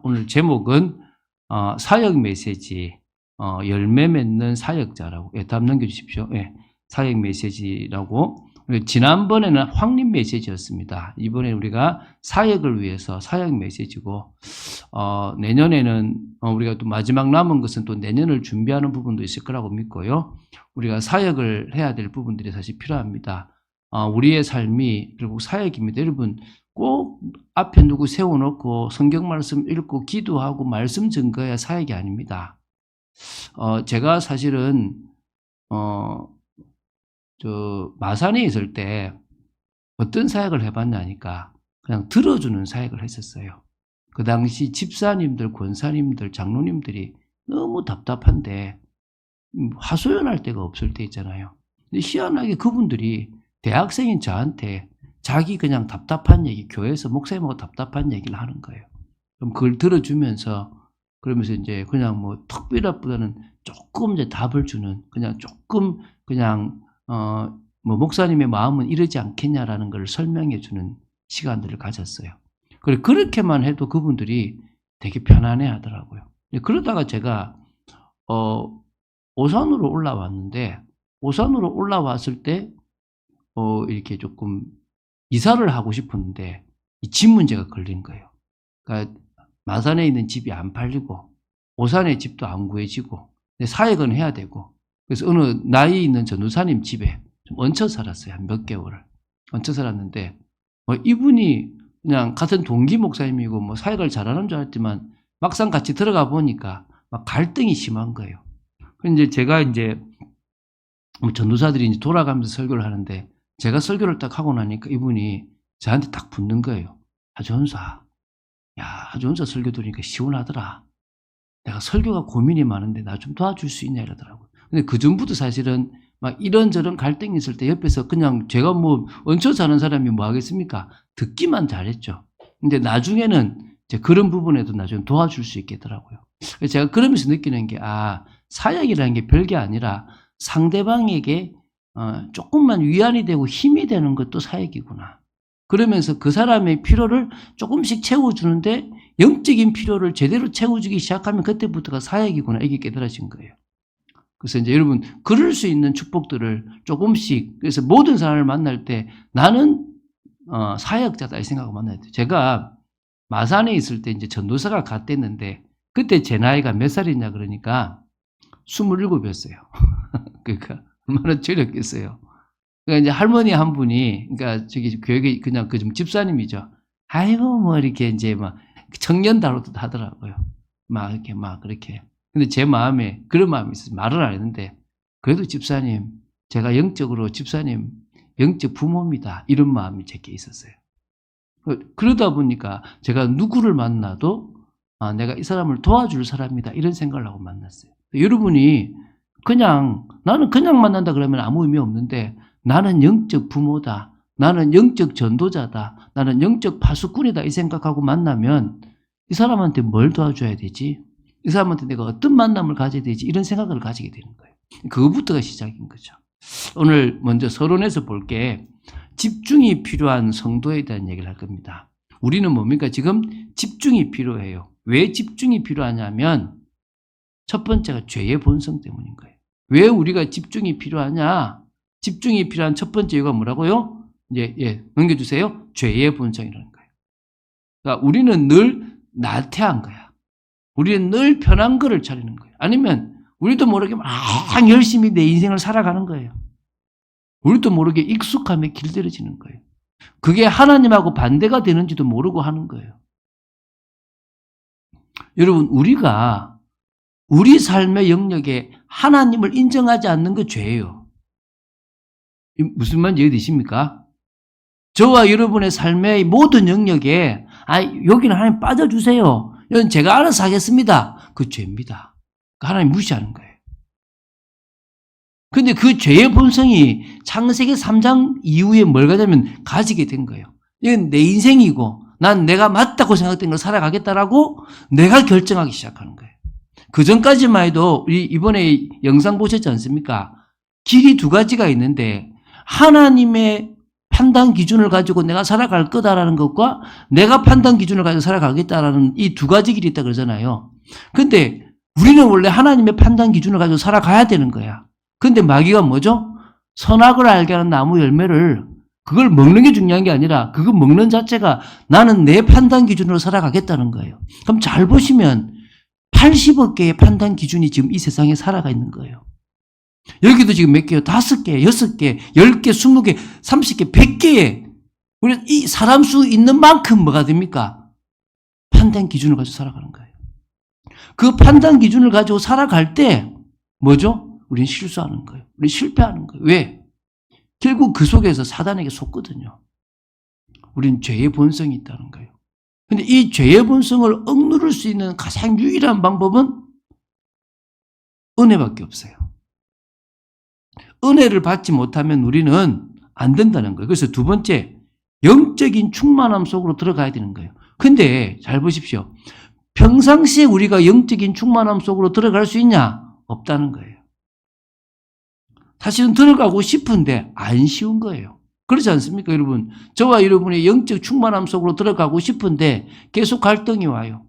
오늘 제목은 사역 메시지, 열매 맺는 사역자라고. 예, 다음 넘겨주십시오. 예, 사역 메시지라고. 지난번에는 확립 메시지였습니다. 이번에 우리가 사역을 위해서 사역 메시지고, 내년에는 우리가 또 마지막 남은 것은 또 내년을 준비하는 부분도 있을 거라고 믿고요. 우리가 사역을 해야 될 부분들이 사실 필요합니다. 우리의 삶이 결국 사역입니다. 여러분, 꼭 앞에 누구 세워놓고 성경 말씀 읽고 기도하고 말씀 증거해야 사역이 아닙니다. 제가 사실은 마산에 있을 때 어떤 사역을 해봤냐니까 그냥 들어주는 사역을 했었어요. 그 당시 집사님들, 권사님들, 장로님들이 너무 답답한데 하소연할 데가 없을 때 있잖아요. 근데 희한하게 그분들이 대학생인 저한테 자기 그냥 답답한 얘기, 교회에서 목사님하고 답답한 얘기를 하는 거예요. 그럼 그걸 들어주면서 그러면서 이제 그냥 뭐 특별합보다는 조금 이제 답을 주는, 그냥 조금 그냥 뭐 목사님의 마음은 이러지 않겠냐라는 걸 설명해 주는 시간들을 가졌어요. 그래, 그렇게만 해도 그분들이 되게 편안해 하더라고요. 그러다가 제가 오산으로 올라왔는데, 오산으로 올라왔을 때 이렇게 조금 이사를 하고 싶었는데 이 집 문제가 걸린 거예요. 그러니까 마산에 있는 집이 안 팔리고 오산의 집도 안 구해지고 사역은 해야 되고, 그래서 어느 나이 있는 전도사님 집에 좀 얹혀 살았어요. 한 몇 개월을 얹혀 살았는데, 이분이 그냥 같은 동기 목사님이고 뭐 사역을 잘하는 줄 알았지만 막상 같이 들어가 보니까 막 갈등이 심한 거예요. 그런데 제가 이제 전도사들이 이제 돌아가면서 설교를 하는데, 제가 설교를 딱 하고 나니까 이분이 저한테 딱 붙는 거예요. 하전사, 야, 하전사 설교 들으니까 시원하더라. 내가 설교가 고민이 많은데 나 좀 도와줄 수 있냐 이러더라고요. 근데 그 전부터 사실은 막 이런저런 갈등이 있을 때 옆에서 그냥 제가 뭐 얹혀 사는 사람이 뭐 하겠습니까? 듣기만 잘했죠. 근데 나중에는 이제 그런 부분에도 나중에 도와줄 수 있겠더라고요. 제가 그러면서 느끼는 게, 사역이라는 게 별게 아니라 상대방에게 조금만 위안이 되고 힘이 되는 것도 사역이구나. 그러면서 그 사람의 필요를 조금씩 채워주는데 영적인 필요를 제대로 채워주기 시작하면 그때부터가 사역이구나, 이게 깨달아진 거예요. 그래서 이제 여러분, 그럴 수 있는 축복들을 조금씩, 그래서 모든 사람을 만날 때 나는 사역자다 이 생각하고 만나야 돼요. 제가 마산에 있을 때 이제 전도사가 갔댔는데 그때 제 나이가 몇 살이냐 그러니까 27이었어요. 그러니까 얼마나 젊었겠어요. 그러니까 이제 할머니 한 분이, 그러니까 저기 교육에 그냥 그 좀 집사님이죠. 아이고 뭐 이렇게 이제 막 청년다로도 하더라고요. 막 이렇게 막 그렇게. 근데 제 마음에 그런 마음이 있어서 말을 안 했는데, 그래도 집사님, 제가 영적으로 집사님 영적 부모입니다, 이런 마음이 제게 있었어요. 그러다 보니까 제가 누구를 만나도 내가 이 사람을 도와줄 사람이다, 이런 생각을 하고 만났어요. 여러분이 그냥 나는 그냥 만난다 그러면 아무 의미 없는데, 나는 영적 부모다, 나는 영적 전도자다, 나는 영적 파수꾼이다 이 생각하고 만나면 이 사람한테 뭘 도와줘야 되지? 이 사람한테 내가 어떤 만남을 가져야 되지? 이런 생각을 가지게 되는 거예요. 그것부터가 시작인 거죠. 오늘 먼저 서론에서 볼 게 집중이 필요한 성도에 대한 얘기를 할 겁니다. 우리는 뭡니까? 지금 집중이 필요해요. 왜 집중이 필요하냐면 첫 번째가 죄의 본성 때문인 거예요. 왜 우리가 집중이 필요하냐? 집중이 필요한 첫 번째 이유가 뭐라고요? 넘겨주세요. 죄의 본성이라는 거예요. 그러니까 우리는 늘 나태한 거야. 우리는 늘 편한 거를 차리는 거예요. 아니면 우리도 모르게 막 열심히 내 인생을 살아가는 거예요. 우리도 모르게 익숙함에 길들여지는 거예요. 그게 하나님하고 반대가 되는지도 모르고 하는 거예요. 여러분, 우리가 우리 삶의 영역에 하나님을 인정하지 않는 거 죄예요. 무슨 말인지 이해되십니까? 저와 여러분의 삶의 모든 영역에 여기는 하나님 빠져주세요, 이건 제가 알아서 하겠습니다, 그 죄입니다. 하나님 무시하는 거예요. 근데 그 죄의 본성이 창세기 3장 이후에 뭘 가자면 가지게 된 거예요. 이건 내 인생이고 난 내가 맞다고 생각된 걸 살아가겠다라고 내가 결정하기 시작하는 거예요. 그 전까지만 해도 우리 이번에 영상 보셨지 않습니까? 길이 두 가지가 있는데, 하나님의 판단 기준을 가지고 내가 살아갈 거다라는 것과 내가 판단 기준을 가지고 살아가겠다라는 이 두 가지 길이 있다 그러잖아요. 근데 우리는 원래 하나님의 판단 기준을 가지고 살아가야 되는 거야. 근데 마귀가 뭐죠? 선악을 알게 하는 나무 열매를 그걸 먹는 게 중요한 게 아니라 그거 먹는 자체가 나는 내 판단 기준으로 살아가겠다는 거예요. 그럼 잘 보시면 80억 개의 판단 기준이 지금 이 세상에 살아가 있는 거예요. 여기도 지금 몇 개요? 5개, 6개, 10개, 20개, 30개, 100개의 우리 이 사람 수 있는 만큼 뭐가 됩니까? 판단 기준을 가지고 살아가는 거예요. 그 판단 기준을 가지고 살아갈 때 뭐죠? 우리는 실수하는 거예요. 우리 실패하는 거예요. 왜? 결국 그 속에서 사단에게 속거든요. 우리는 죄의 본성이 있다는 거예요. 근데 이 죄의 본성을 억누를 수 있는 가장 유일한 방법은 은혜밖에 없어요. 은혜를 받지 못하면 우리는 안 된다는 거예요. 그래서 두 번째, 영적인 충만함 속으로 들어가야 되는 거예요. 근데 잘 보십시오. 평상시에 우리가 영적인 충만함 속으로 들어갈 수 있냐? 없다는 거예요. 사실은 들어가고 싶은데 안 쉬운 거예요. 그렇지 않습니까, 여러분? 저와 여러분의 영적 충만함 속으로 들어가고 싶은데 계속 갈등이 와요.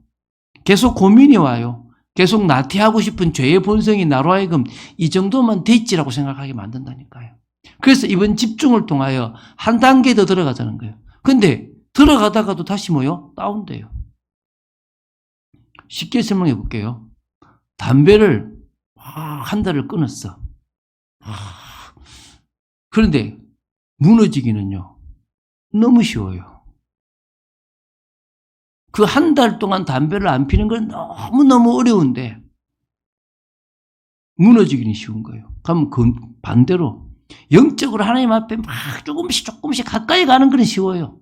계속 고민이 와요. 계속 나태하고 싶은 죄의 본성이 나로 하여금 이 정도만 됐지라고 생각하게 만든다니까요. 그래서 이번 집중을 통하여 한 단계 더 들어가자는 거예요. 근데 들어가다가도 다시 뭐요? 다운돼요. 쉽게 설명해 볼게요. 담배를 한 달을 끊었어. 그런데 무너지기는요, 너무 쉬워요. 그 한 달 동안 담배를 안 피는 건 너무너무 어려운데 무너지기는 쉬운 거예요. 그럼 그 반대로 영적으로 하나님 앞에 막 조금씩 가까이 가는 건 쉬워요.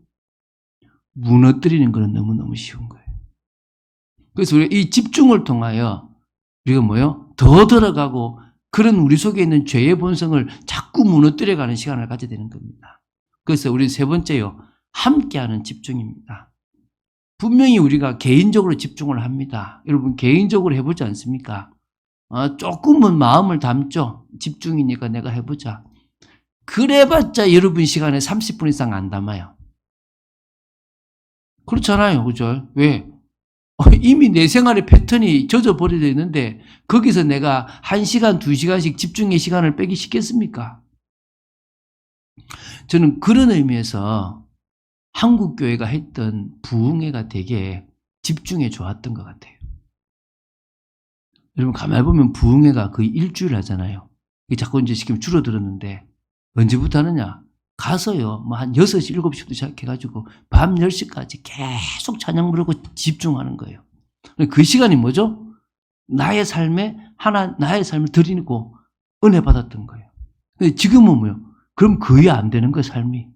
무너뜨리는 건 너무너무 쉬운 거예요. 그래서 우리가 이 집중을 통하여 우리가 뭐요? 더 들어가고 그런 우리 속에 있는 죄의 본성을 자꾸 무너뜨려가는 시간을 가져야 되는 겁니다. 그래서 우리 세 번째요, 함께하는 집중입니다. 분명히 우리가 개인적으로 집중을 합니다. 여러분 개인적으로 해보지 않습니까? 조금은 마음을 담죠. 집중이니까 내가 해보자. 그래봤자 여러분 시간에 30분 이상 안 담아요. 그렇잖아요. 그죠? 왜? 이미 내 생활의 패턴이 젖어버려져 있는데 거기서 내가 1시간, 2시간씩 집중의 시간을 빼기 쉽겠습니까? 저는 그런 의미에서 한국교회가 했던 부흥회가 되게 집중에 좋았던 것 같아요. 여러분 가만히 보면 부흥회가 거의 일주일 하잖아요. 이게 자꾸 이제 지금 줄어들었는데 언제부터 하느냐? 가서요, 뭐 한 6시, 7시부터 시작해가지고 밤 10시까지 계속 찬양 부르고 집중하는 거예요. 그 시간이 뭐죠? 나의 삶을 드리고 은혜 받았던 거예요. 근데 지금은 뭐요? 그럼 거의 안 되는 거예요, 삶이.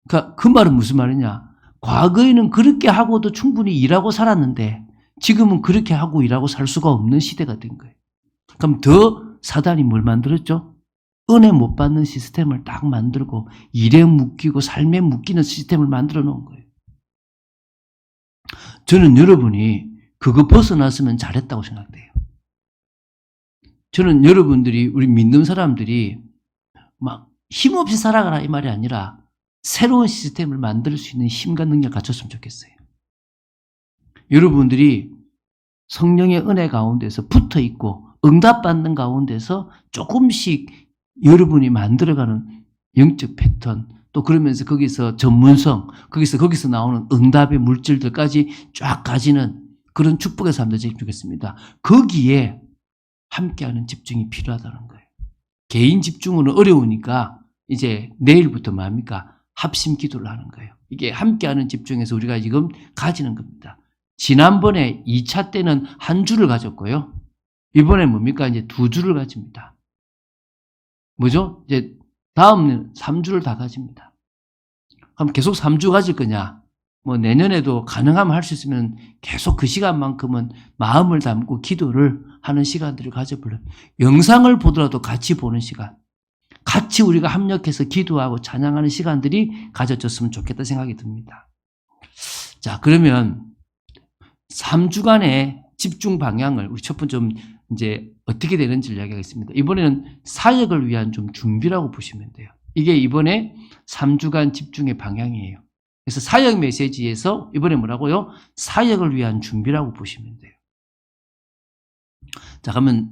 그러니까 그 말은 무슨 말이냐? 과거에는 그렇게 하고도 충분히 일하고 살았는데 지금은 그렇게 하고 일하고 살 수가 없는 시대가 된 거예요. 그럼 더 사단이 뭘 만들었죠? 은혜 못 받는 시스템을 딱 만들고 일에 묶이고 삶에 묶이는 시스템을 만들어 놓은 거예요. 저는 여러분이 그거 벗어났으면 잘했다고 생각돼요. 저는 여러분들이, 우리 믿는 사람들이 막 힘없이 살아가라 이 말이 아니라 새로운 시스템을 만들 수 있는 힘과 능력을 갖췄으면 좋겠어요. 여러분들이 성령의 은혜 가운데서 붙어 있고 응답받는 가운데서 조금씩 여러분이 만들어가는 영적 패턴, 또 그러면서 거기서 전문성, 거기서 나오는 응답의 물질들까지 쫙 가지는 그런 축복의 삶들 되시면 좋겠습니다. 거기에 함께하는 집중이 필요하다는 거예요. 개인 집중은 어려우니까 이제 내일부터 뭡니까? 합심 기도를 하는 거예요. 이게 함께하는 집중에서 우리가 지금 가지는 겁니다. 지난번에 2차 때는 한 주를 가졌고요. 이번에 뭡니까? 이제 2주를 가집니다. 뭐죠? 이제 다음은 3주를 다 가집니다. 그럼 계속 3주 가질 거냐? 뭐 내년에도 가능하면 할 수 있으면 계속 그 시간만큼은 마음을 담고 기도를 하는 시간들을 가져보려고. 영상을 보더라도 같이 보는 시간. 같이 우리가 합력해서 기도하고 찬양하는 시간들이 가져졌으면 좋겠다 생각이 듭니다. 자, 그러면 3주간의 집중 방향을 우리 첫 번째 좀 이제 어떻게 되는지를 이야기하겠습니다. 이번에는 사역을 위한 좀 준비라고 보시면 돼요. 이게 이번에 3주간 집중의 방향이에요. 그래서 사역 메시지에서 이번에 뭐라고요? 사역을 위한 준비라고 보시면 돼요. 자, 그러면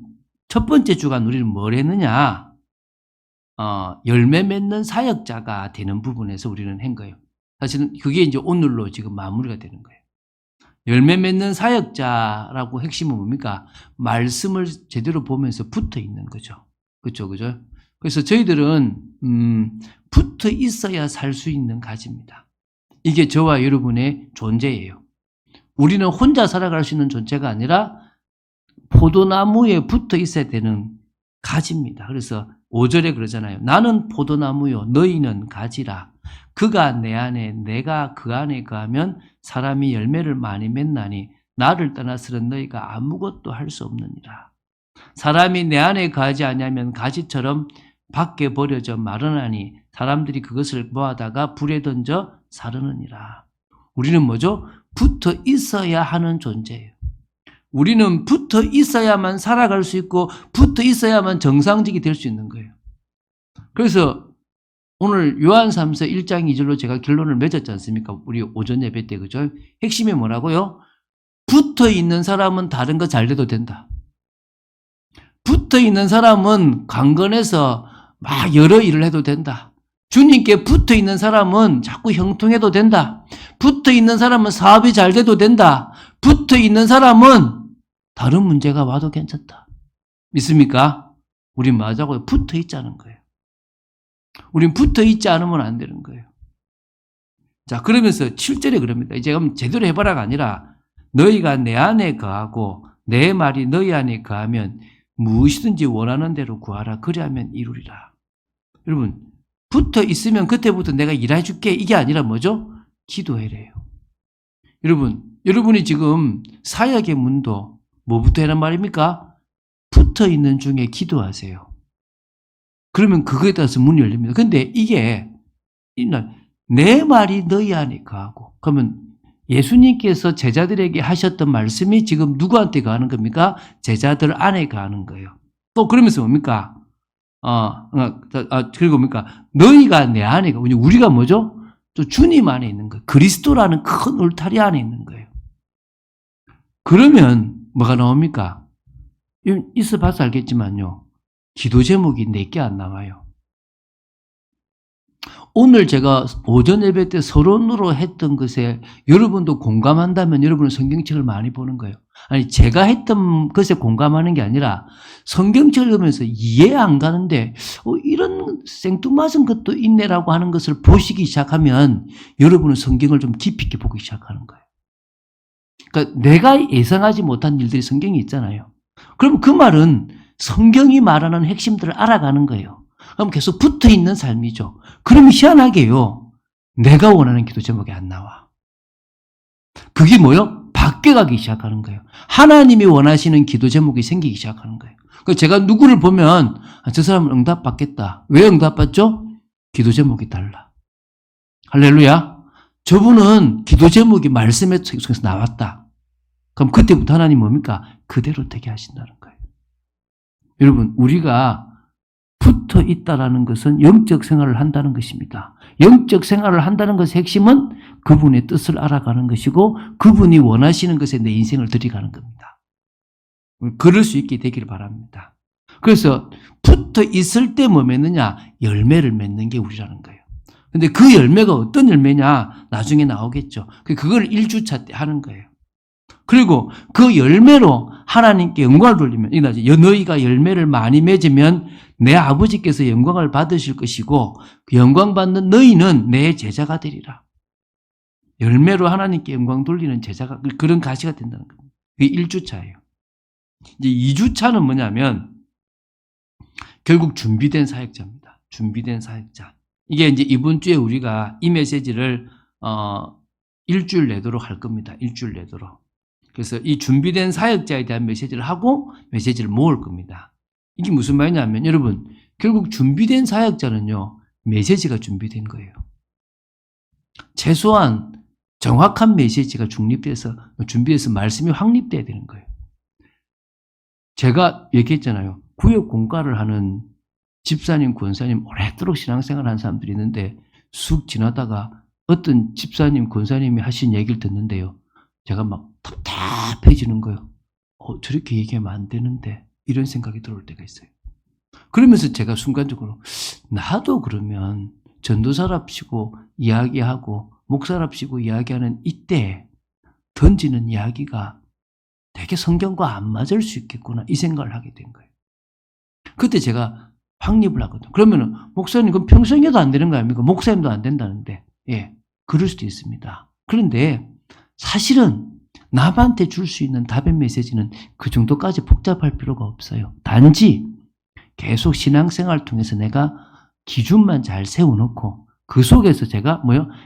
첫 번째 주간 우리는 뭘 했느냐? 열매 맺는 사역자가 되는 부분에서 우리는 한 거예요. 사실은 그게 이제 오늘로 지금 마무리가 되는 거예요. 열매 맺는 사역자라고 핵심은 뭡니까? 말씀을 제대로 보면서 붙어 있는 거죠. 그죠? 그래서 저희들은, 붙어 있어야 살 수 있는 가지입니다. 이게 저와 여러분의 존재예요. 우리는 혼자 살아갈 수 있는 존재가 아니라 포도나무에 붙어 있어야 되는 가지입니다. 그래서 5절에 그러잖아요. 나는 포도나무요, 너희는 가지라. 그가 내 안에, 내가 그 안에 거하면 사람이 열매를 많이 맺나니 나를 떠나서는 너희가 아무것도 할 수 없느니라. 사람이 내 안에 거하지 아니하면 가지처럼 밖에 버려져 마르나니 사람들이 그것을 모아다가 불에 던져 사르느니라. 우리는 뭐죠? 붙어 있어야 하는 존재예요. 우리는 붙어 있어야만 살아갈 수 있고 붙어 있어야만 정상적이 될 수 있는 거예요. 그래서 오늘 요한 3서 1장 2절로 제가 결론을 맺었지 않습니까? 우리 오전 예배 때, 그죠? 핵심이 뭐라고요? 붙어 있는 사람은 다른 거 잘 돼도 된다. 붙어 있는 사람은 강건해서 막 여러 일을 해도 된다. 주님께 붙어 있는 사람은 자꾸 형통해도 된다. 붙어 있는 사람은 사업이 잘 돼도 된다. 붙어 있는 사람은 다른 문제가 와도 괜찮다. 믿습니까? 우린 맞아고요. 붙어 있자는 거예요. 우린 붙어 있지 않으면 안 되는 거예요. 자, 그러면서 7절에 그럽니다. 이제 그럼 제대로 해봐라가 아니라 너희가 내 안에 거하고 내 말이 너희 안에 거하면 무엇이든지 원하는 대로 구하라. 그리하면 이루리라. 여러분, 붙어 있으면 그때부터 내가 일해줄게. 이게 아니라 뭐죠? 기도해래요. 여러분이 지금 사역의 문도 뭐부터 하란 말입니까? 붙어 있는 중에 기도하세요. 그러면 그거에 따라서 문이 열립니다. 근데 이게 내 말이 너희 안에 거하고, 그러면 예수님께서 제자들에게 하셨던 말씀이 지금 누구한테 거하는 겁니까? 제자들 안에 거하는 거예요. 또 그러면서 뭡니까? 그리고 뭡니까? 너희가 내 안에 거. 우리가 뭐죠? 또 주님 안에 있는 거예요. 그리스도라는 큰 울타리 안에 있는 거예요. 그러면 뭐가 나옵니까? 있어 봐서 알겠지만요. 기도 제목이 4개 안 나와요. 오늘 제가 오전 예배 때 서론으로 했던 것에 여러분도 공감한다면 여러분은 성경책을 많이 보는 거예요. 아니, 제가 했던 것에 공감하는 게 아니라 성경책을 보면서 이해 안 가는데 이런 생뚱맞은 것도 있네라고 하는 것을 보시기 시작하면 여러분은 성경을 좀 깊이 있게 보기 시작하는 거예요. 그러니까 내가 예상하지 못한 일들이 성경에 있잖아요. 그럼 그 말은 성경이 말하는 핵심들을 알아가는 거예요. 그럼 계속 붙어 있는 삶이죠. 그러면 희한하게요. 내가 원하는 기도 제목이 안 나와. 그게 뭐요? 바뀌어가기 시작하는 거예요. 하나님이 원하시는 기도 제목이 생기기 시작하는 거예요. 그러니까 제가 누구를 보면 저 사람은 응답받겠다. 왜 응답받죠? 기도 제목이 달라. 할렐루야. 저분은 기도 제목이 말씀의 속에서 나왔다. 그럼 그때부터 하나님 뭡니까? 그대로 되게 하신다는 거예요. 여러분, 우리가 붙어 있다라는 것은 영적 생활을 한다는 것입니다. 영적 생활을 한다는 것의 핵심은 그분의 뜻을 알아가는 것이고 그분이 원하시는 것에 내 인생을 들이가는 겁니다. 그럴 수 있게 되기를 바랍니다. 그래서 붙어 있을 때 뭐 맺느냐? 열매를 맺는 게 우리라는 거예요. 근데 그 열매가 어떤 열매냐? 나중에 나오겠죠. 그걸 1주차 때 하는 거예요. 그리고 그 열매로 하나님께 영광을 돌리면, 너희가 열매를 많이 맺으면 내 아버지께서 영광을 받으실 것이고 그 영광 받는 너희는 내 제자가 되리라. 열매로 하나님께 영광 돌리는 제자가, 그런 가시가 된다는 겁니다. 그게 1주차예요. 이제 2주차는 뭐냐면 결국 준비된 사역자입니다. 준비된 사역자. 이게 이제 이번 주에 우리가 이 메시지를 일주일 내도록 할 겁니다. 일주일 내도록. 그래서 이 준비된 사역자에 대한 메시지를 하고 메시지를 모을 겁니다. 이게 무슨 말이냐면 여러분, 결국 준비된 사역자는요, 메시지가 준비된 거예요. 최소한 정확한 메시지가 준비돼서 말씀이 확립돼야 되는 거예요. 제가 얘기했잖아요. 구역 공과를 하는 집사님, 권사님 오랫도록 신앙생활 한 사람들이 있는데 쑥 지나다가 어떤 집사님, 권사님이 하신 얘기를 듣는데요. 제가 막 답답해지는 거예요. 저렇게 얘기하면 안 되는데 이런 생각이 들어올 때가 있어요. 그러면서 제가 순간적으로 나도 그러면 전도사랍시고 이야기하고 목사랍시고 이야기하는 이때 던지는 이야기가 되게 성경과 안 맞을 수 있겠구나 이 생각을 하게 된 거예요. 그때 제가 확립을 하거든요. 그러면은 목사님 그럼 평생에도 안 되는 거 아닙니까? 목사님도 안 된다는데. 예, 그럴 수도 있습니다. 그런데 사실은 남한테 줄 수 있는 답의 메시지는 그 정도까지 복잡할 필요가 없어요. 단지 계속 신앙생활을 통해서 내가 기준만 잘 세워놓고 그 속에서 제가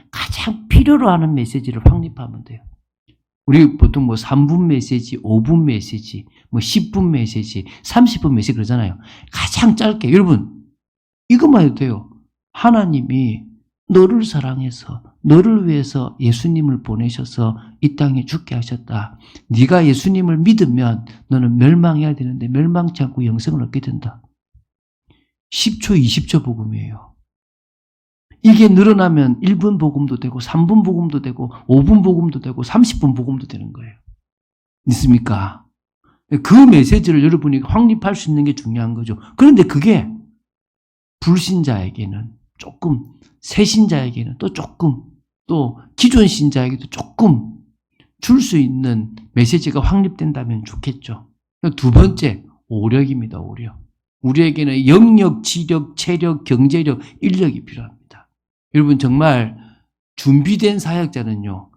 가장 필요로 하는 메시지를 확립하면 돼요. 우리 보통 3분 메시지, 5분 메시지, 10분 메시지, 30분 메시지 그러잖아요. 가장 짧게. 여러분, 이것만 해도 돼요. 하나님이 너를 사랑해서 너를 위해서 예수님을 보내셔서 이 땅에 죽게 하셨다. 네가 예수님을 믿으면 너는 멸망해야 되는데 멸망치 않고 영생을 얻게 된다. 10초, 20초 복음이에요. 이게 늘어나면 1분 복음도 되고 3분 복음도 되고 5분 복음도 되고 30분 복음도 되는 거예요. 있습니까? 그 메시지를 여러분이 확립할 수 있는 게 중요한 거죠. 그런데 그게 불신자에게는 조금, 새신자에게는 또 조금, 또 기존 신자에게도 조금 줄 수 있는 메시지가 확립된다면 좋겠죠. 두 번째, 오력입니다. 오력. 우리에게는 영역, 지력, 체력, 경제력, 인력이 필요합니다. 여러분 정말 준비된 사역자는요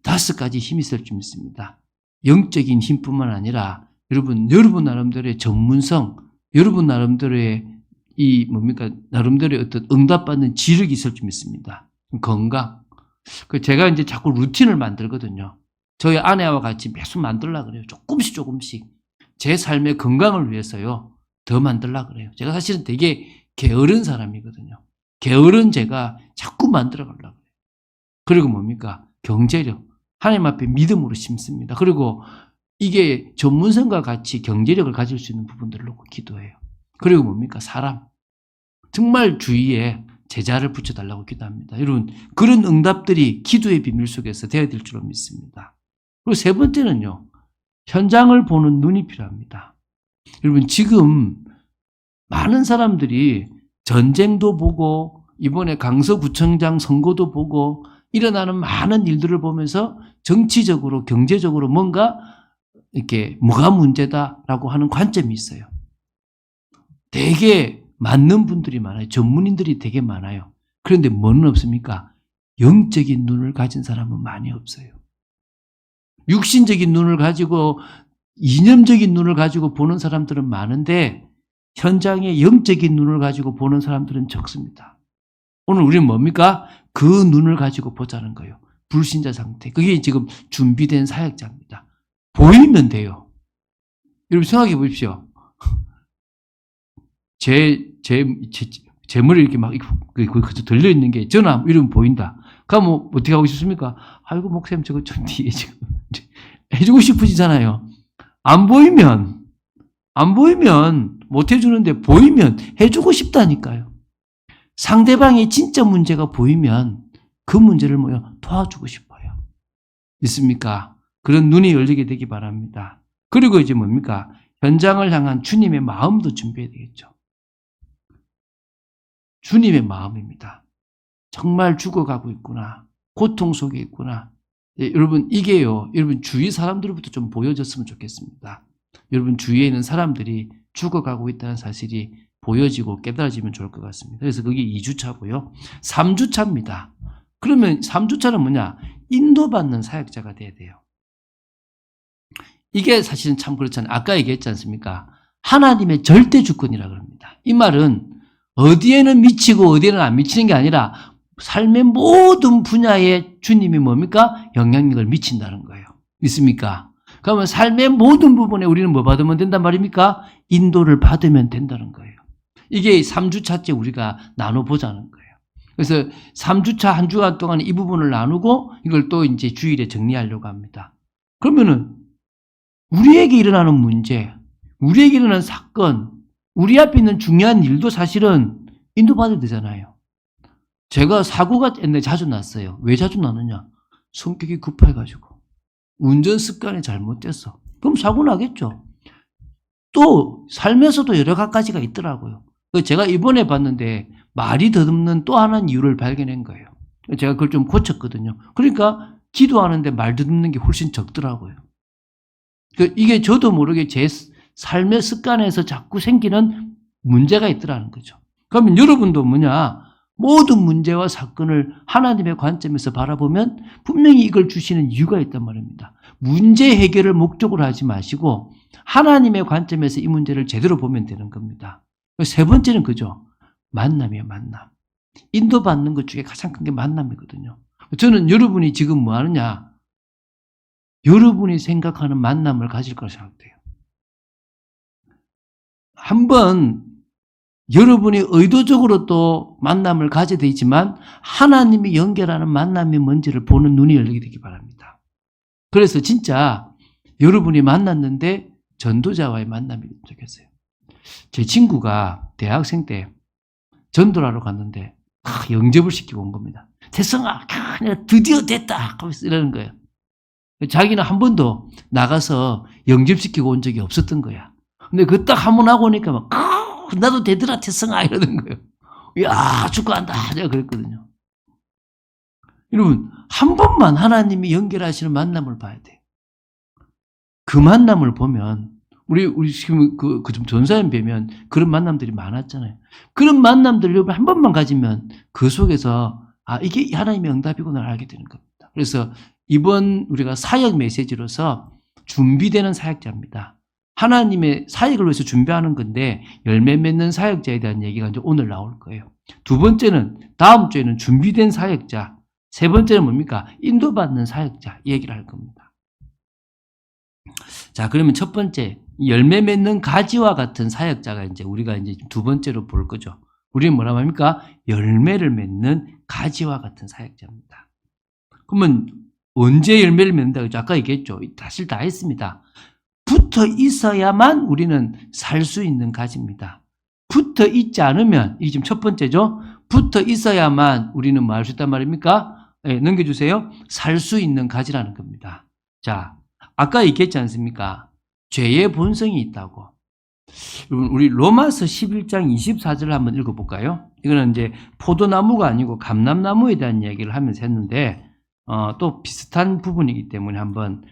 5가지 힘이 있을 줄 믿습니다. 영적인 힘뿐만 아니라 여러분 나름대로의 전문성, 여러분 나름대로의 나름대로의 어떤 응답받는 지력이 있을 줄 믿습니다. 건강. 제가 이제 자꾸 루틴을 만들거든요. 저희 아내와 같이 계속 만들려고 그래요. 조금씩. 제 삶의 건강을 위해서요. 더 만들려고 그래요. 제가 사실은 되게 게으른 사람이거든요. 게으른 제가 자꾸 만들어 가려고 해요. 그리고 경제력. 하나님 앞에 믿음으로 심습니다. 그리고 이게 전문성과 같이 경제력을 가질 수 있는 부분들을 놓고 기도해요. 그리고 사람. 정말 주위에 제자를 붙여달라고 기도합니다. 여러분, 그런 응답들이 기도의 비밀 속에서 되어야 될 줄로 믿습니다. 그리고 세 번째는요, 현장을 보는 눈이 필요합니다. 여러분, 지금 많은 사람들이 전쟁도 보고, 이번에 강서구청장 선거도 보고, 일어나는 많은 일들을 보면서 정치적으로, 경제적으로 뭔가 뭐가 문제다라고 하는 관점이 있어요. 되게 맞는 분들이 많아요. 전문인들이 되게 많아요. 그런데 뭐는 없습니까? 영적인 눈을 가진 사람은 많이 없어요. 육신적인 눈을 가지고 이념적인 눈을 가지고 보는 사람들은 많은데 현장에 영적인 눈을 가지고 보는 사람들은 적습니다. 오늘 우리는 그 눈을 가지고 보자는 거예요. 불신자 상태. 그게 지금 준비된 사역자입니다. 보이면 돼요. 여러분 생각해 보십시오. 제 머리에 이렇게 그저 들려있는 게 전화 이러면 보인다. 그럼 어떻게 하고 싶습니까? 아이고, 목사님 저거 좀 뒤에 지금 해주고 싶으시잖아요. 안 보이면 못 해주는데 보이면 해주고 싶다니까요. 상대방의 진짜 문제가 보이면 그 문제를 도와주고 싶어요. 있습니까? 그런 눈이 열리게 되기 바랍니다. 그리고 이제 현장을 향한 주님의 마음도 준비해야 되겠죠. 주님의 마음입니다. 정말 죽어가고 있구나. 고통 속에 있구나. 네, 여러분 이게요. 여러분 주위 사람들부터 좀 보여졌으면 좋겠습니다. 여러분 주위에 있는 사람들이 죽어가고 있다는 사실이 보여지고 깨달아지면 좋을 것 같습니다. 그래서 그게 2주차고요. 3주차입니다. 그러면 3주차는 뭐냐? 인도받는 사역자가 돼야 돼요. 이게 사실은 참 그렇잖아요. 아까 얘기했지 않습니까? 하나님의 절대 주권이라고 합니다. 이 말은 어디에는 미치고 어디에는 안 미치는 게 아니라 삶의 모든 분야에 주님이 영향력을 미친다는 거예요. 믿습니까? 그러면 삶의 모든 부분에 우리는 뭐 받으면 된단 말입니까? 인도를 받으면 된다는 거예요. 이게 3주차째 우리가 나눠보자는 거예요. 그래서 3주차 한 주간 동안 이 부분을 나누고 이걸 또 이제 주일에 정리하려고 합니다. 그러면은 우리에게 일어나는 문제, 우리에게 일어나는 사건, 우리 앞에 있는 중요한 일도 사실은 인도받아야 되잖아요. 제가 사고가 옛날에 자주 났어요. 왜 자주 나느냐? 성격이 급해가지고. 운전 습관이 잘못됐어. 그럼 사고 나겠죠. 또 삶에서도 여러 가지가 있더라고요. 제가 이번에 봤는데 말이 더듬는 또 하나의 이유를 발견한 거예요. 제가 그걸 좀 고쳤거든요. 그러니까 기도하는데 말 더듬는 게 훨씬 적더라고요. 이게 저도 모르게 제 삶의 습관에서 자꾸 생기는 문제가 있더라는 거죠. 그러면 여러분도 모든 문제와 사건을 하나님의 관점에서 바라보면 분명히 이걸 주시는 이유가 있단 말입니다. 문제 해결을 목적으로 하지 마시고 하나님의 관점에서 이 문제를 제대로 보면 되는 겁니다. 세 번째는 그죠. 만남이에요, 만남. 인도받는 것 중에 가장 큰 게 만남이거든요. 저는 여러분이 지금 뭐 하느냐? 여러분이 생각하는 만남을 가질 거라 생각돼요. 한번 여러분이 의도적으로 또 만남을 가져야 되지만 하나님이 연결하는 만남이 뭔지를 보는 눈이 열리게 되기 바랍니다. 그래서 진짜 여러분이 만났는데 전도자와의 만남이 좋겠어요. 제 친구가 대학생 때 전도하러 갔는데 영접을 시키고 온 겁니다. 태성아, 내가 드디어 됐다 하면서 이러는 거예요. 자기는 한 번도 나가서 영접시키고 온 적이 없었던 거야. 근데 그 딱 한 번 하고 오니까 막 나도 되더라 태성아 이러는 거예요. 야 축구한다 내가 그랬거든요. 여러분 한 번만 하나님이 연결하시는 만남을 봐야 돼요. 그 만남을 보면 우리 지금 좀 전사연 뵈면 그런 만남들이 많았잖아요. 그런 만남들 여러분 한 번만 가지면 그 속에서 이게 하나님의 응답이구나 알게 되는 겁니다. 그래서 이번 우리가 사역 메시지로서 준비되는 사역자입니다. 하나님의 사역을 위해서 준비하는 건데 열매 맺는 사역자에 대한 얘기가 이제 오늘 나올 거예요. 두 번째는 다음 주에는 준비된 사역자, 세 번째는 뭡니까? 인도받는 사역자 이 얘기를 할 겁니다. 자, 그러면 첫 번째 열매 맺는 가지와 같은 사역자가 이제 우리가 이제 두 번째로 볼 거죠. 우리는 뭐라고 합니까? 열매를 맺는 가지와 같은 사역자입니다. 그러면 언제 열매를 맺는다 그랬죠? 아까 얘기했죠. 사실 다 했습니다. 붙어 있어야만 우리는 살 수 있는 가지입니다. 붙어 있지 않으면, 이게 지금 첫 번째죠. 붙어 있어야만 우리는 뭐 할 수 있단 말입니까? 네, 넘겨주세요. 살 수 있는 가지라는 겁니다. 자, 아까 얘기했지 않습니까? 죄의 본성이 있다고. 여러분, 우리 로마서 11장 24절을 한번 읽어볼까요? 이거는 이제 포도나무가 아니고 감람나무에 대한 이야기를 하면서 했는데, 또 비슷한 부분이기 때문에 한번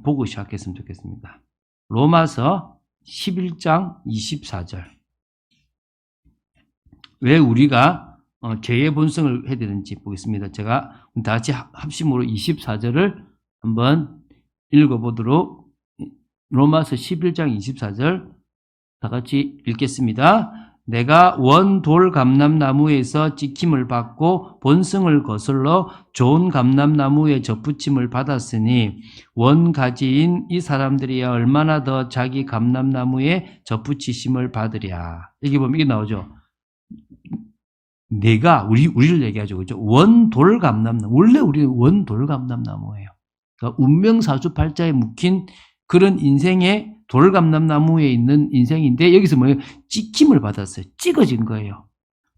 보고 시작했으면 좋겠습니다. 로마서 11장 24절. 왜 우리가 죄의 본성을 해야 되는지 보겠습니다. 제가 다 같이 합심으로 24절을 한번 읽어보도록 로마서 11장 24절 다 같이 읽겠습니다. 내가 원돌 감람나무에서 찍힘을 받고 본성을 거슬러 좋은 감람나무에 접붙임을 받았으니 원가지인 이 사람들이야 얼마나 더 자기 감람나무에 접붙이심을 받으랴. 여기 보면 이게 나오죠. 내가 우리를 얘기하죠, 그죠? 원돌 감람나무. 원래 우리는 원돌 감람나무예요. 그러니까 운명사주팔자에 묵힌 그런 인생의 돌감람나무에 있는 인생인데 여기서 뭐예요? 찍힘을 받았어요. 찍어진 거예요.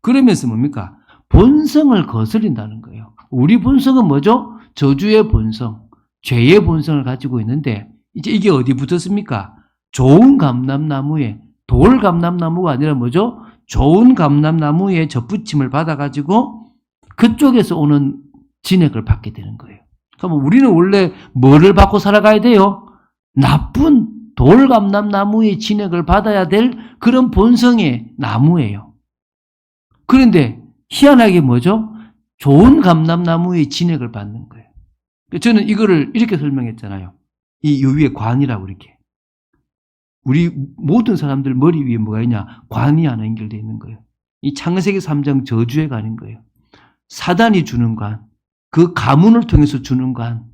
그러면서 뭡니까? 본성을 거스린다는 거예요. 우리 본성은 뭐죠? 저주의 본성, 죄의 본성을 가지고 있는데 이제 이게 어디 붙었습니까? 좋은 감람나무에, 돌감람나무가 아니라 뭐죠? 좋은 감람나무에 접붙임을 받아가지고 그쪽에서 오는 진액을 받게 되는 거예요. 그러면 우리는 원래 뭐를 받고 살아가야 돼요? 나쁜 돌감람나무의 진액을 받아야 될 그런 본성의 나무예요. 그런데 희한하게 뭐죠? 좋은 감람나무의 진액을 받는 거예요. 저는 이거를 이렇게 설명했잖아요. 이 위에 관이라고 이렇게. 우리 모든 사람들 머리 위에 뭐가 있냐? 관이 하나 연결되어 있는 거예요. 이 창세기 3장 저주의 관인 거예요. 사단이 주는 관, 그 가문을 통해서 주는 관,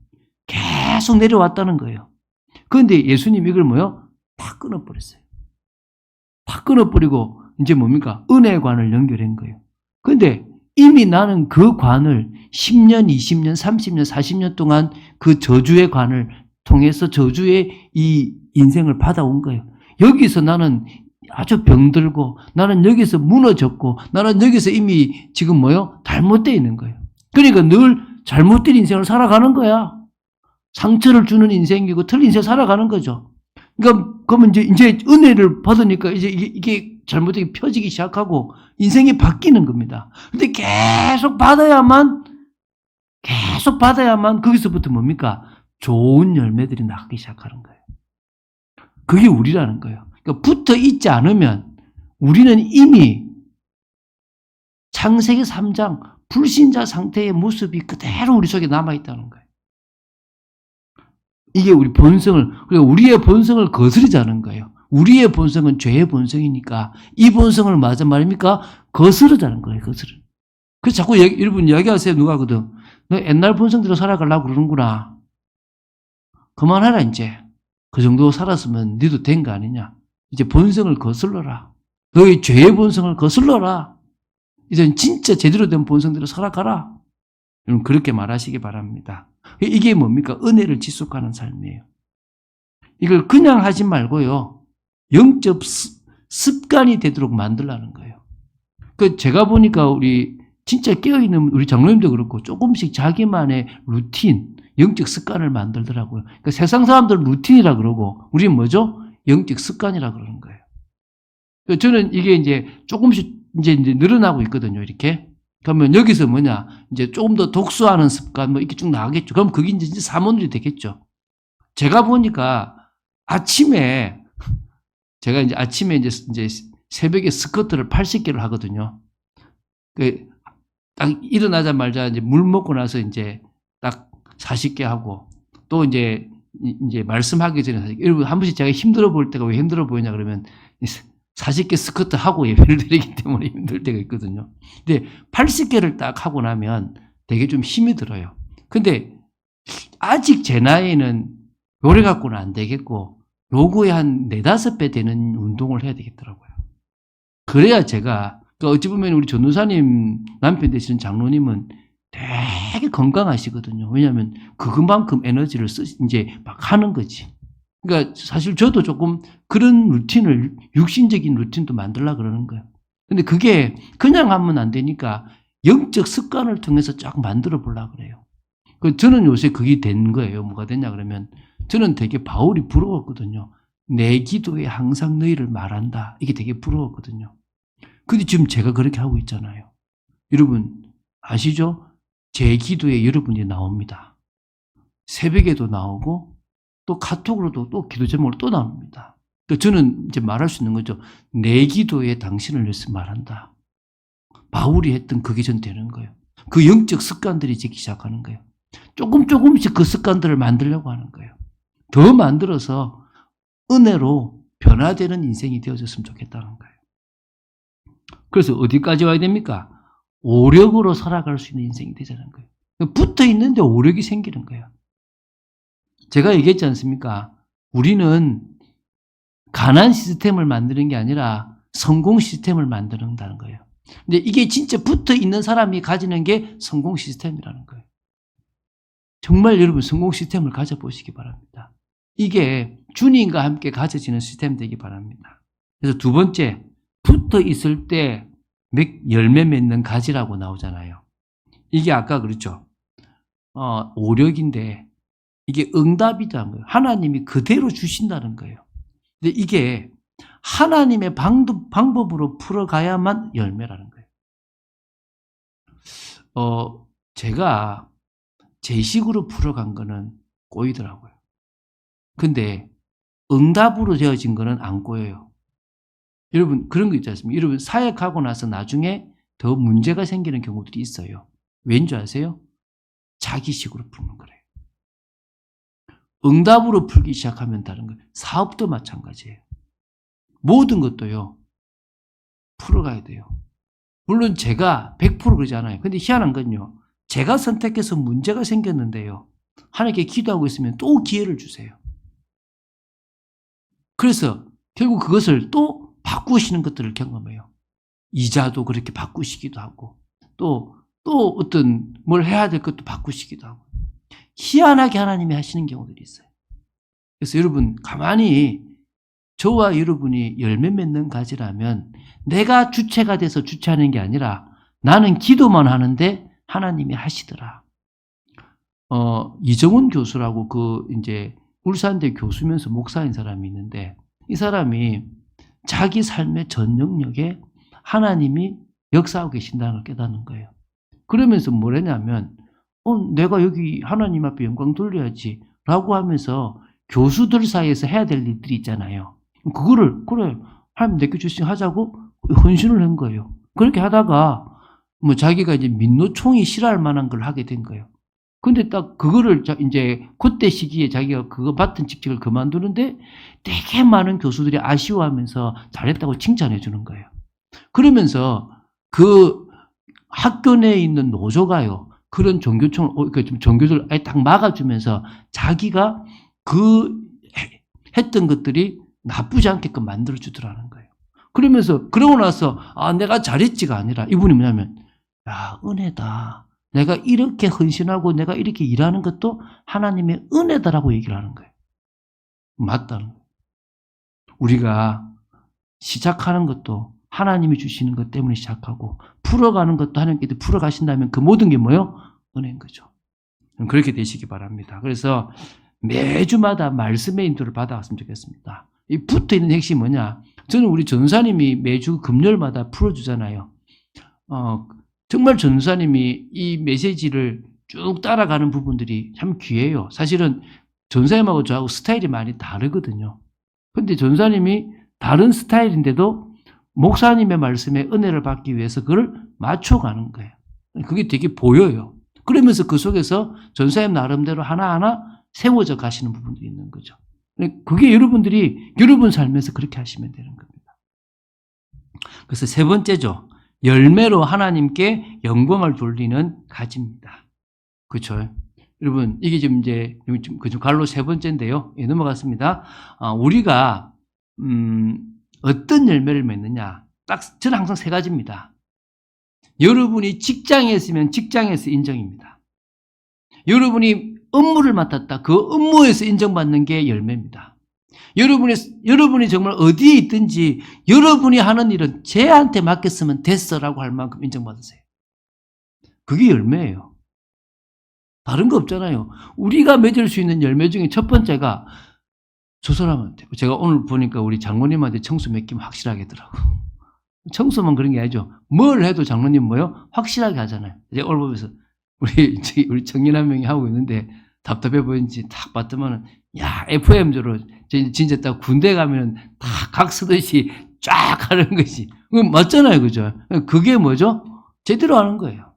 계속 내려왔다는 거예요. 그런데 예수님이 이걸 뭐요? 다 끊어버렸어요. 다 끊어버리고 이제 뭡니까? 은혜관을 연결한 거예요. 그런데 이미 나는 그 관을 10년, 20년, 30년, 40년 동안 그 저주의 관을 통해서 저주의 이 인생을 받아온 거예요. 여기서 나는 아주 병들고 나는 여기서 무너졌고 나는 여기서 이미 지금 잘못되어 있는 거예요. 그러니까 늘 잘못된 인생을 살아가는 거야. 상처를 주는 인생이고 틀린 인생을 살아가는 거죠. 그러니까 그러면 이제 은혜를 받으니까 이제 이게 잘못되게 펴지기 시작하고 인생이 바뀌는 겁니다. 근데 계속 받아야만 거기서부터 뭡니까? 좋은 열매들이 나기 시작하는 거예요. 그게 우리라는 거예요. 그러니까 붙어 있지 않으면 우리는 이미 창세기 3장 불신자 상태의 모습이 그대로 우리 속에 남아있다는 거예요. 이게 우리 본성을, 그러니까 우리의 본성을 거스르자는 거예요. 우리의 본성은 죄의 본성이니까 이 본성을 맞아 말입니까? 거스르자는 거예요, 거스르. 그래서 자꾸 여러분 이야기하세요, 누가 하거든. 너 옛날 본성대로 살아가려고 그러는구나. 그만하라, 이제. 그 정도 살았으면 너도 된 거 아니냐. 이제 본성을 거슬러라. 너의 죄의 본성을 거슬러라. 이제 진짜 제대로 된 본성대로 살아가라. 여러분 그렇게 말하시기 바랍니다. 이게 뭡니까? 은혜를 지속하는 삶이에요. 이걸 그냥 하지 말고요. 영적 습관이 되도록 만들라는 거예요. 제가 보니까 우리 진짜 깨어있는 우리 장로님도 그렇고 조금씩 자기만의 루틴, 영적 습관을 만들더라고요. 그러니까 세상 사람들은 루틴이라 그러고 우리는 뭐죠? 영적 습관이라 그러는 거예요. 저는 이게 이제 조금씩 이제 늘어나고 있거든요. 이렇게. 그러면 여기서 이제 조금 더 독서하는 습관 이렇게 쭉 나가겠죠. 그럼 그게 이제 사모늘이 되겠죠. 제가 보니까 제가 이제 아침에 이제 새벽에 스쿼트를 80개를 하거든요. 딱 일어나자마자 이제 물 먹고 나서 이제 딱 40개 하고 또 이제 말씀하기 전에 여러분 한 번씩 제가 힘들어 보일 때가 왜 힘들어 보이냐 그러면 40개 스쿼트 하고 예배를 드리기 때문에 힘들 때가 있거든요. 근데 80개를 딱 하고 나면 되게 좀 힘이 들어요. 근데 아직 제 나이에는 요래 갖고는 안 되겠고 요거에 한 4-5배 되는 운동을 해야 되겠더라고요. 그래야 제가 어찌 보면 우리 전도사님 남편 되시는 장로님은 되게 건강하시거든요. 왜냐하면 그만큼 에너지를 이제 막 하는 거지. 그러니까 사실 저도 조금 그런 루틴을 육신적인 루틴도 만들려고 그러는 거예요. 근데 그게 그냥 하면 안 되니까 영적 습관을 통해서 쫙 만들어 보려고 그래요. 저는 요새 그게 된 거예요. 뭐가 됐냐 그러면 저는 되게 바울이 부러웠거든요. 내 기도에 항상 너희를 말한다. 이게 되게 부러웠거든요. 근데 지금 제가 그렇게 하고 있잖아요. 여러분 아시죠? 제 기도에 여러분이 나옵니다. 새벽에도 나오고 또 카톡으로도 또 기도 제목으로 또 나옵니다. 저는 이제 말할 수 있는 거죠. 내 기도에 당신을 위해서 말한다. 바울이 했던 그게 전 되는 거예요. 그 영적 습관들이 되기 시작하는 거예요. 조금씩 그 습관들을 만들려고 하는 거예요. 더 만들어서 은혜로 변화되는 인생이 되어졌으면 좋겠다는 거예요. 그래서 어디까지 와야 됩니까? 오력으로 살아갈 수 있는 인생이 되자는 거예요. 붙어 있는데 오력이 생기는 거예요. 제가 얘기했지 않습니까? 우리는 가난 시스템을 만드는 게 아니라 성공 시스템을 만드는다는 거예요. 근데 이게 진짜 붙어 있는 사람이 가지는 게 성공 시스템이라는 거예요. 정말 여러분 성공 시스템을 가져보시기 바랍니다. 이게 주님과 함께 가져지는 시스템 되기 바랍니다. 그래서 두 번째, 붙어 있을 때 열매 맺는 가지라고 나오잖아요. 이게 아까 그랬죠. 오력인데 이게 응답이라는 거예요. 하나님이 그대로 주신다는 거예요. 근데 이게 하나님의 방법으로 풀어가야만 열매라는 거예요. 제가 제 식으로 풀어간 거는 꼬이더라고요. 근데 응답으로 되어진 거는 안 꼬여요. 여러분 그런 거 있지 않습니까? 여러분 사역하고 나서 나중에 더 문제가 생기는 경우들이 있어요. 왠 줄 아세요? 자기식으로 푸는 거래요. 응답으로 풀기 시작하면 다른 거예요. 사업도 마찬가지예요. 모든 것도요. 풀어가야 돼요. 물론 제가 100% 그러지 않아요. 근데 희한한 건요. 제가 선택해서 문제가 생겼는데요. 하나님께 기도하고 있으면 또 기회를 주세요. 그래서 결국 그것을 또 바꾸시는 것들을 경험해요. 이자도 그렇게 바꾸시기도 하고 또 어떤 뭘 해야 될 것도 바꾸시기도 하고 희한하게 하나님이 하시는 경우들이 있어요. 그래서 여러분 가만히 저와 여러분이 열매 맺는 가지라면 내가 주체가 돼서 주체하는 게 아니라 나는 기도만 하는데 하나님이 하시더라. 이정훈 교수라고 이제 울산대 교수면서 목사인 사람이 있는데, 이 사람이 자기 삶의 전 영역에 하나님이 역사하고 계신다는 걸 깨닫는 거예요. 그러면서 뭐랬냐면, 내가 여기 하나님 앞에 영광 돌려야지 라고 하면서 교수들 사이에서 해야 될 일들이 있잖아요. 그거를, 그래, 하나님 내게 주신 하자고 헌신을 한 거예요. 그렇게 하다가 자기가 이제 민노총이 싫어할 만한 걸 하게 된 거예요. 근데 딱 그거를 이제 그때 시기에 자기가 그거 맡은 직책을 그만두는데 되게 많은 교수들이 아쉬워하면서 잘했다고 칭찬해 주는 거예요. 그러면서 그 학교 내에 있는 노조가요, 그런 종교총을, 좀 종교들 아예 딱 막아주면서 자기가 했던 것들이 나쁘지 않게끔 만들어주더라는 거예요. 그러면서, 그러고 나서, 내가 잘했지가 아니라, 이분이 뭐냐면, 야, 은혜다. 내가 이렇게 헌신하고 내가 이렇게 일하는 것도 하나님의 은혜다라고 얘기를 하는 거예요. 맞다는 거예요. 우리가 시작하는 것도 하나님이 주시는 것 때문에 시작하고, 풀어가는 것도 하나님께서 풀어가신다면 그 모든 게 뭐예요? 은혜인 거죠. 그렇게 되시기 바랍니다. 그래서 매주마다 말씀의 인도를 받아갔으면 좋겠습니다. 이 붙어있는 핵심이 뭐냐? 저는 우리 전사님이 매주 금요일마다 풀어주잖아요. 정말 전사님이 이 메시지를 쭉 따라가는 부분들이 참 귀해요. 사실은 전사님하고 저하고 스타일이 많이 다르거든요. 근데 전사님이 다른 스타일인데도 목사님의 말씀에 은혜를 받기 위해서 그걸 맞춰가는 거예요. 그게 되게 보여요. 그러면서 그 속에서 전사님 나름대로 하나하나 세워져 가시는 부분들이 있는 거죠. 그게 여러분들이 여러분 삶에서 그렇게 하시면 되는 겁니다. 그래서 세 번째죠. 열매로 하나님께 영광을 돌리는 가지입니다. 그렇죠? 여러분, 이게 지금 이제 갈로 세 번째인데요. 예, 넘어갔습니다. 우리가 어떤 열매를 맺느냐? 딱 저는 항상 세 가지입니다. 여러분이 직장에 있으면 직장에서 인정입니다. 여러분이 업무를 맡았다. 그 업무에서 인정받는 게 열매입니다. 여러분이 정말 어디에 있든지 여러분이 하는 일은 쟤한테 맡겼으면 됐어라고 할 만큼 인정받으세요. 그게 열매예요. 다른 거 없잖아요. 우리가 맺을 수 있는 열매 중에 첫 번째가 저 사람한테, 제가 오늘 보니까 우리 장로님한테 청소 맡기면 확실하게 하더라고. 청소만 그런 게 아니죠. 뭘 해도 장로님 뭐요? 확실하게 하잖아요. 제가 오늘 보면서 우리 청년 한 명이 하고 있는데 답답해 보이는지 딱 봤더만은, 야, FM조로 진짜 딱 군대 가면 다 각 쓰듯이 쫙 하는 것이. 맞잖아요. 그죠? 그게 뭐죠? 제대로 하는 거예요.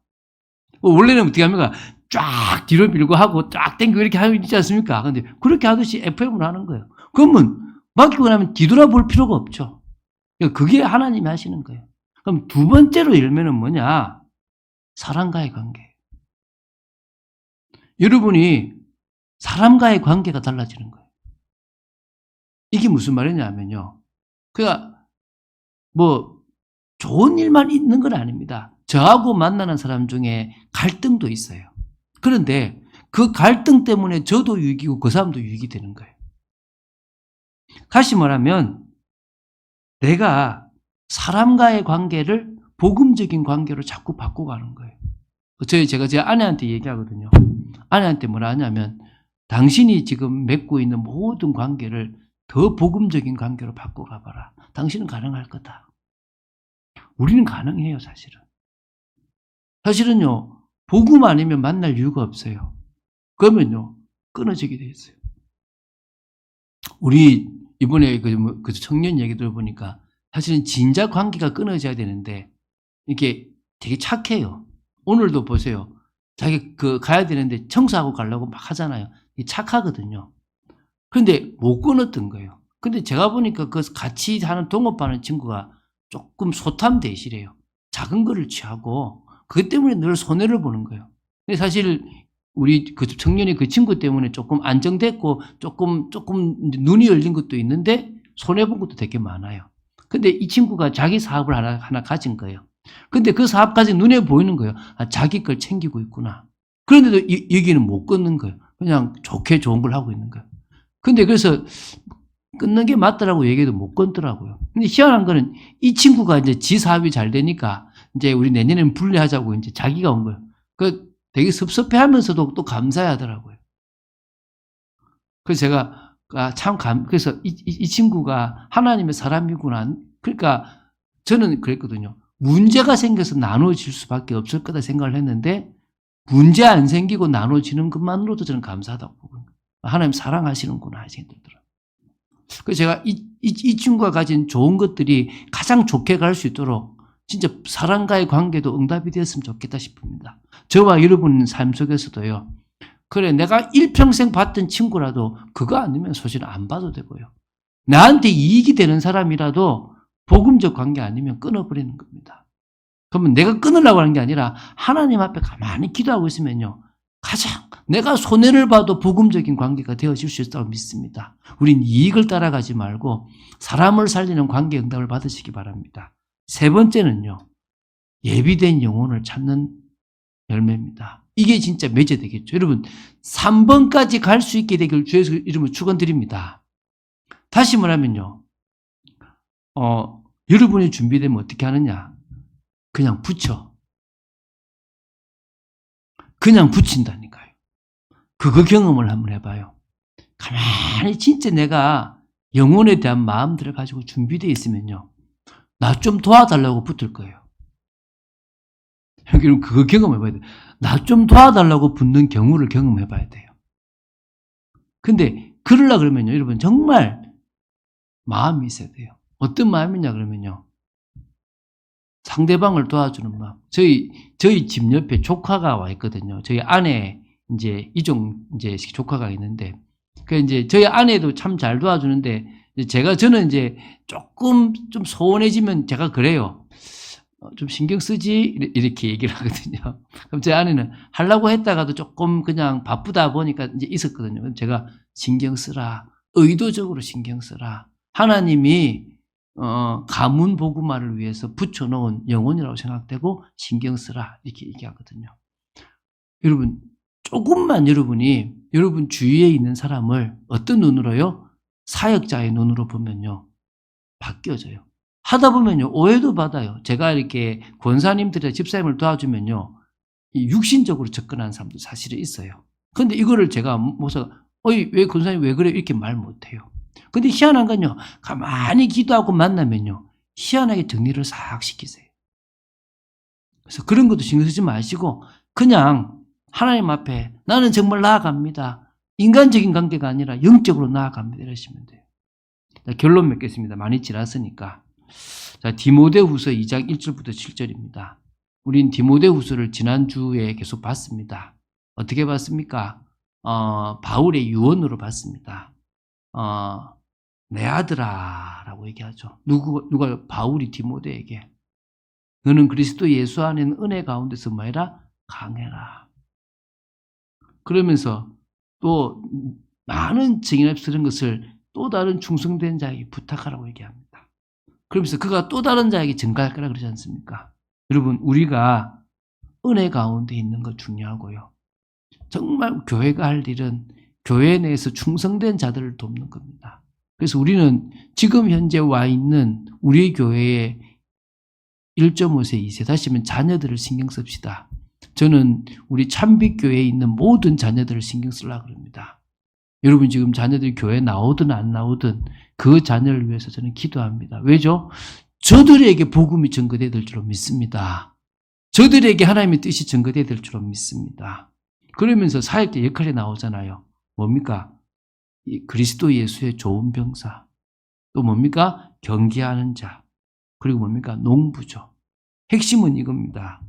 원래는 어떻게 합니까? 쫙 뒤로 밀고 하고 쫙 당기고 이렇게 하고 있지 않습니까? 근데 그렇게 하듯이 FM으로 하는 거예요. 그러면 맡기고 나면 뒤돌아볼 필요가 없죠. 그게 하나님이 하시는 거예요. 그럼 두 번째로 열매는 뭐냐? 사람과의 관계. 여러분이 사람과의 관계가 달라지는 거예요. 이게 무슨 말이냐면요. 그러니까 좋은 일만 있는 건 아닙니다. 저하고 만나는 사람 중에 갈등도 있어요. 그런데 그 갈등 때문에 저도 유익이고 그 사람도 유익이 되는 거예요. 다시 말하면 내가 사람과의 관계를 복음적인 관계로 자꾸 바꿔가는 거예요. 제가 제 아내한테 얘기하거든요. 아내한테 뭐라 하냐면, 당신이 지금 맺고 있는 모든 관계를 더 복음적인 관계로 바꿔가봐라. 당신은 가능할 거다. 우리는 가능해요, 사실은. 사실은요, 복음 아니면 만날 이유가 없어요. 그러면요, 끊어지게 돼 있어요. 우리 이번에 그 청년 얘기 들어보니까 사실은 진짜 관계가 끊어져야 되는데 이게 되게 착해요. 오늘도 보세요. 자기 가야 되는데 청소하고 가려고 막 하잖아요. 착하거든요. 그런데 못 끊었던 거예요. 근데 제가 보니까 그 같이 하는 동업하는 친구가 조금 소탐대실해요. 작은 거를 취하고 그것 때문에 늘 손해를 보는 거예요. 근데 사실 우리 그 청년이 그 친구 때문에 조금 안정됐고 조금 눈이 열린 것도 있는데 손해본 것도 되게 많아요. 근데 이 친구가 자기 사업을 하나 가진 거예요. 근데 그 사업까지 눈에 보이는 거예요. 자기 걸 챙기고 있구나. 그런데도 여기는 못 끊는 거예요. 그냥 좋게 좋은 걸 하고 있는 거예요. 근데 그래서 끊는 게 맞더라고 얘기해도 못 끊더라고요. 근데 희한한 거는 이 친구가 이제 지 사업이 잘 되니까 이제 우리 내년에는 분리하자고 이제 자기가 온 거예요. 그 되게 섭섭해 하면서도 또 감사해 하더라고요. 그래서 제가 그래서 이 친구가 하나님의 사람이구나. 그러니까 저는 그랬거든요. 문제가 생겨서 나눠질 수밖에 없을 거다 생각을 했는데 문제 안 생기고 나눠지는 것만으로도 저는 감사하다고 보거든요. 하나님 사랑하시는구나 생각이 들더라고요. 그래서 제가 이 친구가 가진 좋은 것들이 가장 좋게 갈 수 있도록 진짜 사람과의 관계도 응답이 되었으면 좋겠다 싶습니다. 저와 여러분 삶 속에서도요. 그래 내가 일평생 봤던 친구라도 그거 아니면 사실 안 봐도 되고요. 나한테 이익이 되는 사람이라도 복음적 관계 아니면 끊어버리는 겁니다. 그러면 내가 끊으려고 하는 게 아니라 하나님 앞에 가만히 기도하고 있으면요. 가장 내가 손해를 봐도 복음적인 관계가 되어질 수 있다고 믿습니다. 우린 이익을 따라가지 말고 사람을 살리는 관계 응답을 받으시기 바랍니다. 세 번째는요. 예비된 영혼을 찾는 열매입니다. 이게 진짜 매제되겠죠. 여러분 3번까지 갈 수 있게 되길 주에서 이름을 축원드립니다. 다시 말하면요. 여러분이 준비되면 어떻게 하느냐. 그냥 붙여. 그냥 붙인다니까요. 그거 경험을 한번 해봐요. 가만히 진짜 내가 영혼에 대한 마음들을 가지고 준비되어 있으면요. 나 좀 도와달라고 붙을 거예요. 여러분 그거 경험해봐야 돼요. 나 좀 도와달라고 붙는 경우를 경험해봐야 돼요. 근데 그러려고 그러면요. 여러분 정말 마음이 있어야 돼요. 어떤 마음이냐 그러면요. 상대방을 도와주는 마음. 저희 집 옆에 조카가 와 있거든요. 저희 아내 이제 이종 이제 조카가 있는데 그 이제 저희 아내도 참 잘 도와주는데 저는 이제 조금 좀 소원해지면 제가 그래요. 좀 신경 쓰지 이렇게 얘기를 하거든요. 그럼 제 아내는 하려고 했다가도 조금 그냥 바쁘다 보니까 이제 있었거든요. 그럼 제가 신경 쓰라. 의도적으로 신경 쓰라. 하나님이 가문 복음화를 위해서 붙여놓은 영혼이라고 생각되고 신경 쓰라 이렇게 얘기하거든요. 여러분 조금만 여러분이 여러분 주위에 있는 사람을 어떤 눈으로요? 사역자의 눈으로 보면요. 바뀌어져요. 하다 보면요. 오해도 받아요. 제가 이렇게 권사님들의 집사님을 도와주면요. 육신적으로 접근하는 사람도 사실은 있어요. 그런데 이거를 제가 왜 권사님 왜 그래 이렇게 말 못해요. 근데 희한한 건요. 가만히 기도하고 만나면요. 희한하게 정리를 싹 시키세요. 그래서 그런 것도 신경 쓰지 마시고 그냥 하나님 앞에 나는 정말 나아갑니다. 인간적인 관계가 아니라 영적으로 나아갑니다. 이러시면 돼요. 자, 결론 맺겠습니다. 많이 지났으니까. 자, 디모데후서 2장 1절부터 7절입니다. 우린 디모데후서를 지난주에 계속 봤습니다. 어떻게 봤습니까? 바울의 유언으로 봤습니다. 내 아들아 라고 얘기하죠. 누가 바울이 디모데에게 너는 그리스도 예수 안에는 은혜 가운데서 뭐해라? 강해라. 그러면서 또 많은 증인 앞에서 이런 것을 또 다른 충성된 자에게 부탁하라고 얘기합니다. 그러면서 그가 또 다른 자에게 증가할 거라 그러지 않습니까? 여러분 우리가 은혜 가운데 있는 거 중요하고요. 정말 교회가 할 일은 교회 내에서 충성된 자들을 돕는 겁니다. 그래서 우리는 지금 현재 와 있는 우리 교회의 1.5세, 2세 다시 하면 자녀들을 신경 씁시다. 저는 우리 참빛교회에 있는 모든 자녀들을 신경 쓰려고 합니다. 여러분 지금 자녀들이 교회 나오든 안 나오든 그 자녀를 위해서 저는 기도합니다. 왜죠? 저들에게 복음이 전거되어야 될 줄로 믿습니다. 저들에게 하나님의 뜻이 전거되어야 될 줄로 믿습니다. 그러면서 사역자 역할이 나오잖아요. 뭡니까? 그리스도 예수의 좋은 병사. 또 뭡니까? 경계하는 자. 그리고 뭡니까? 농부죠. 핵심은 이겁니다.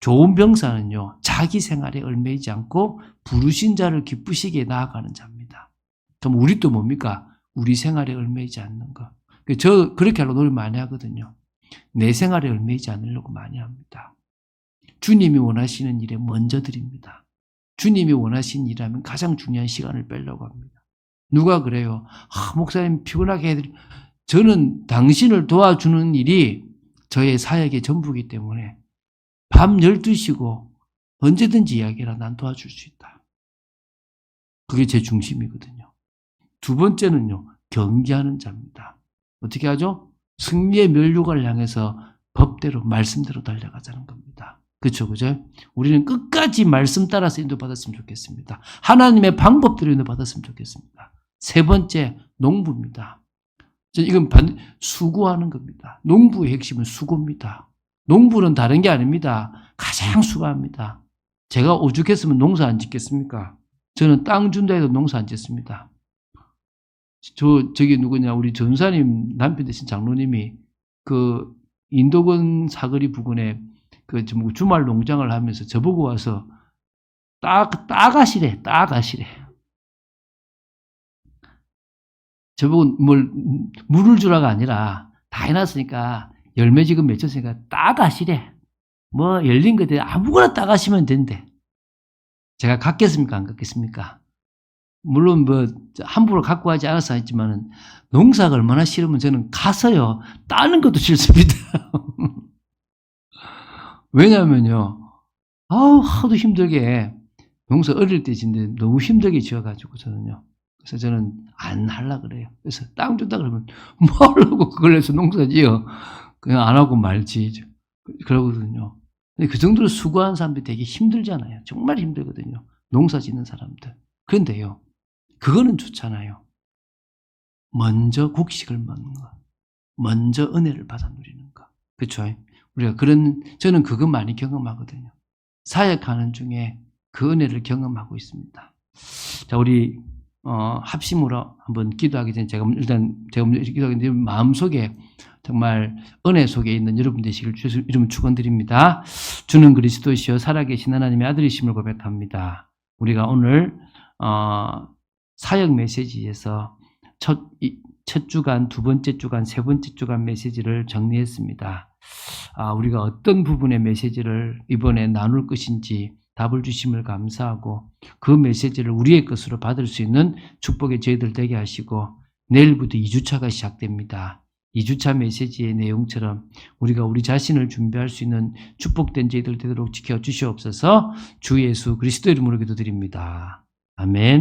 좋은 병사는요. 자기 생활에 얽매이지 않고 부르신 자를 기쁘시게 나아가는 자입니다. 그럼 우리 또 뭡니까? 우리 생활에 얽매이지 않는 것. 저 그렇게 하려고 노력 많이 하거든요. 내 생활에 얽매이지 않으려고 많이 합니다. 주님이 원하시는 일에 먼저 드립니다. 주님이 원하시는 일이라면 가장 중요한 시간을 빼려고 합니다. 누가 그래요? 목사님 피곤하게 해드리. 저는 당신을 도와주는 일이 저의 사역의 전부이기 때문에 밤 12시고 언제든지 이야기해라. 난 도와줄 수 있다. 그게 제 중심이거든요. 두 번째는요. 경계하는 자입니다. 어떻게 하죠? 승리의 면류관을 향해서 법대로 말씀대로 달려가자는 겁니다. 그렇죠, 그죠? 우리는 끝까지 말씀 따라서 인도받았으면 좋겠습니다. 하나님의 방법대로 인도받았으면 좋겠습니다. 세 번째, 농부입니다. 이건 수고하는 겁니다. 농부의 핵심은 수고입니다. 농부는 다른 게 아닙니다. 가장 수고합니다. 제가 오죽했으면 농사 안 짓겠습니까? 저는 땅 준다 해도 농사 안 짓습니다. 저기 누구냐, 우리 전사님 남편 되신 장로님이 그 인도군 사거리 부근에 그 주말 농장을 하면서 저보고 와서 따가시래. 저보고 물을 주라가 아니라 다 해놨으니까 열매 지금 맺혔으니까 따가시래. 뭐 열린 것들 아무거나 따가시면 된대. 제가 갖겠습니까? 안 갖겠습니까? 물론 뭐 함부로 갖고 하지 않아서 했지만은 농사가 얼마나 싫으면 저는 가서요 따는 것도 싫습니다. 왜냐면요, 하도 힘들게 농사 어릴 때 진데 너무 힘들게 지어가지고 저는요. 그래서 저는 안 하려고 그래요. 그래서 땅 준다 그러면 뭐 하려고 그걸 해서 농사 지어. 그냥 안 하고 말지. 그러거든요. 근데 그 정도로 수고하는 사람들이 되게 힘들잖아요. 정말 힘들거든요. 농사 짓는 사람들. 그런데요, 그거는 좋잖아요. 먼저 곡식을 먹는 거. 먼저 은혜를 받아 누리는 거. 그렇죠? 우리가 저는 그거 많이 경험하거든요. 사역하는 중에 그 은혜를 경험하고 있습니다. 자, 우리 합심으로 한번 기도하기 전에 제가 기도하기 전에 마음속에 정말 은혜 속에 있는 여러분 되시길 주의 이름으로 축원드립니다. 주는 그리스도시요 살아계신 하나님의 아들이심을 고백합니다. 우리가 오늘 사역 메시지에서 첫 주간, 두 번째 주간, 세 번째 주간 메시지를 정리했습니다. 우리가 어떤 부분의 메시지를 이번에 나눌 것인지 답을 주심을 감사하고 그 메시지를 우리의 것으로 받을 수 있는 축복의 저희들 되게 하시고 내일부터 2주차가 시작됩니다. 2주차 메시지의 내용처럼 우리가 우리 자신을 준비할 수 있는 축복된 저희들 되도록 지켜주시옵소서. 주 예수 그리스도 이름으로 기도드립니다. 아멘.